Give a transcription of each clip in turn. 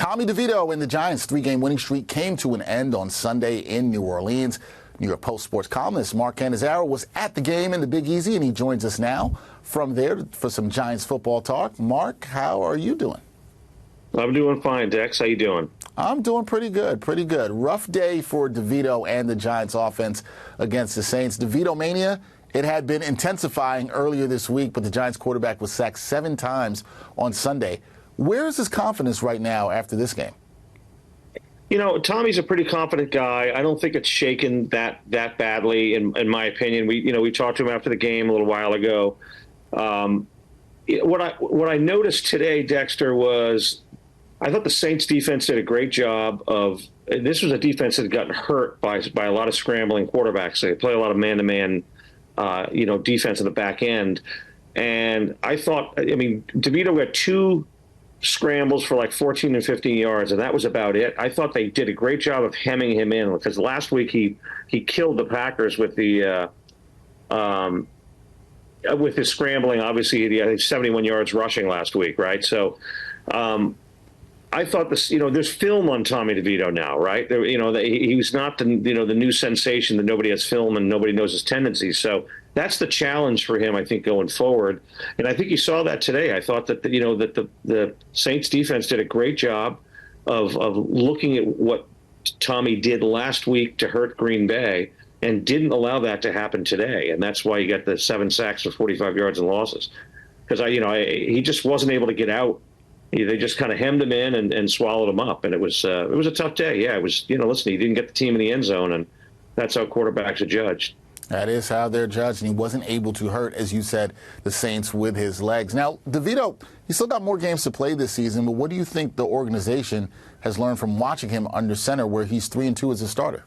Tommy Devito and the Giants' three-game winning streak came to an end on Sunday in New Orleans. New York Post sports columnist Mark Cannizzaro was at the game in the Big Easy, and he joins us now from there for some Giants football talk. Mark, how are you doing? I'm doing fine, Dex. How you doing? I'm doing pretty good, pretty good. Rough day for DeVito and the Giants offense against the Saints. DeVito mania, it had been intensifying earlier this week, but the Giants quarterback was sacked 7 times on Sunday. Where is his confidence right now after this game? You know, Tommy's a pretty confident guy. I don't think it's shaken that badly, in my opinion. We talked to him after the game a little while ago. What I noticed today, Dexter, was I thought the Saints defense did a great job of. This was a defense that had gotten hurt by a lot of scrambling quarterbacks. They play a lot of man-to-man, defense in the back end. And I thought, DeVito got 2 scrambles for like 14 and 15 yards, and that was about it. I thought they did a great job of hemming him in, because last week he killed the Packers with his scrambling. Obviously, he had 71 yards rushing last week, right? So I thought this, there's film on Tommy DeVito now, right? He was not the new sensation that nobody has film and nobody knows his tendencies. So that's the challenge for him, I think, going forward. And I think you saw that today. I thought that the Saints defense did a great job of looking at what Tommy did last week to hurt Green Bay and didn't allow that to happen today. And that's why you got the 7 sacks for 45 yards and losses, because he just wasn't able to get out. They just kind of hemmed him in and swallowed him up, and it was a tough day. Yeah, it was. Listen, he didn't get the team in the end zone, and that's how quarterbacks are judged. That is how they're judged, and he wasn't able to hurt, as you said, the Saints with his legs. Now, DeVito, he still got more games to play this season, but what do you think the organization has learned from watching him under center, where he's 3-2 as a starter?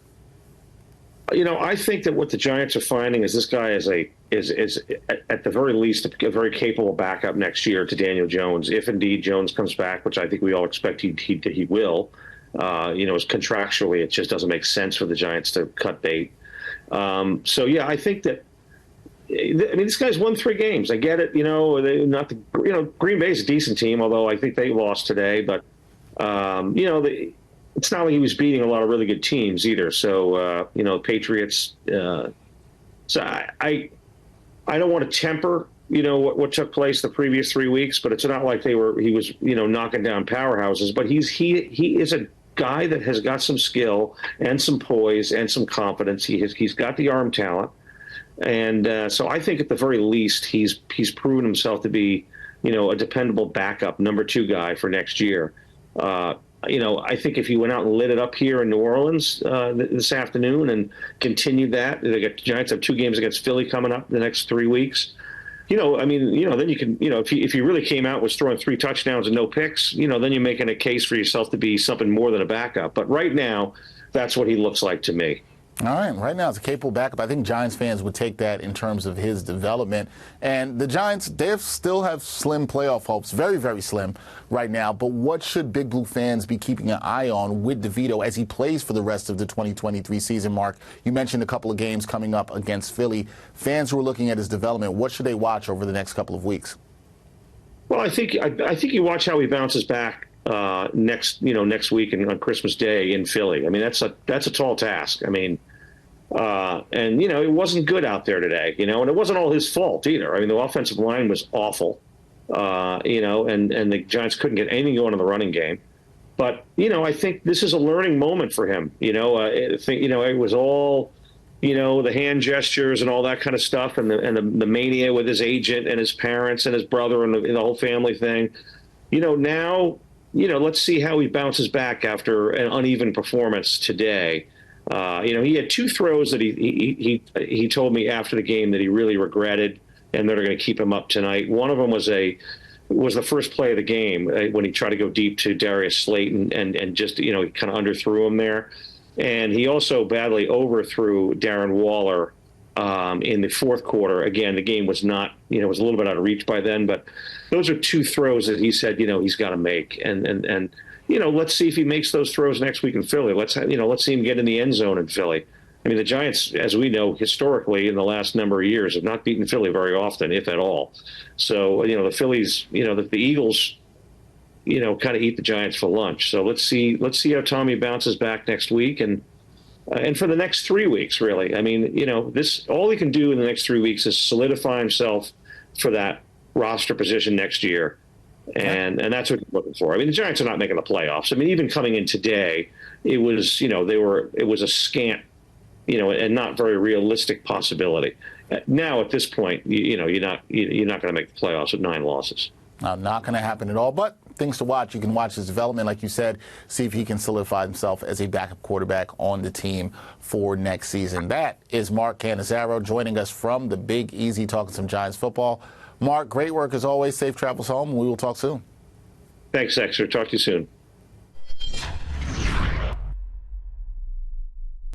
I think that what the Giants are finding is this guy is at the very least a very capable backup next year to Daniel Jones, if indeed Jones comes back, which I think we all expect he will. Contractually, it just doesn't make sense for the Giants to cut bait. I think that. This guy's won 3 games. I get it. Green Bay's a decent team, although I think they lost today. But it's not like he was beating a lot of really good teams either. So Patriots. So I don't want to temper what took place the previous 3 weeks, but it's not like he was knocking down powerhouses. But he is a guy that has got some skill and some poise and some confidence. He's got the arm talent, and so I think at the very least he's proven himself to be a dependable backup number 2 guy for next year. I think if he went out and lit it up here in New Orleans this afternoon and continued that, the Giants have 2 games against Philly coming up in the next 3 weeks. Then you can, if he really came out and was throwing 3 touchdowns and no picks, then you're making a case for yourself to be something more than a backup. But right now, that's what he looks like to me. All right. Right now, it's a capable backup. I think Giants fans would take that in terms of his development. And the Giants, they still have slim playoff hopes, very, very slim right now. But what should Big Blue fans be keeping an eye on with DeVito as he plays for the rest of the 2023 season, Mark? You mentioned a couple of games coming up against Philly. Fans who are looking at his development, what should they watch over the next couple of weeks? Well, I think you watch how he bounces back next week and on Christmas Day in Philly. That's a tall task. It wasn't good out there today, and it wasn't all his fault either. The offensive line was awful, and the Giants couldn't get anything going in the running game. But, I think this is a learning moment for him. It was all, the hand gestures and all that kind of stuff, and the mania with his agent and his parents and his brother and the whole family thing. Now, let's see how he bounces back after an uneven performance today. He had 2 throws that he told me after the game that he really regretted, and that are going to keep him up tonight. One of them was the first play of the game when he tried to go deep to Darius Slayton and just he kind of underthrew him there, and he also badly overthrew Darren Waller in the 4th quarter. Again, the game was not was a little bit out of reach by then, but those are 2 throws that he said he's got to make, and let's see if he makes those throws next week in Philly. Let's see him get in the end zone in Philly. The Giants, as we know, historically in the last number of years, have not beaten Philly very often, if at all. So, the Phillies, the Eagles, kind of eat the Giants for lunch. So let's see how Tommy bounces back next week and for the next 3 weeks, really. I mean, this all he can do in the next 3 weeks is solidify himself for that roster position next year. And that's what he's looking for. I mean, the Giants are not making the playoffs. I mean, even coming in today, it was, it was a scant, and not very realistic possibility. Now at this point, you're not going to make the playoffs with 9 losses. Not going to happen at all, but things to watch. You can watch his development, like you said, see if he can solidify himself as a backup quarterback on the team for next season. That is Mark Cannizzaro joining us from the Big Easy, talking some Giants football. Mark, great work as always. Safe travels home. We will talk soon. Thanks, Exeter. Talk to you soon.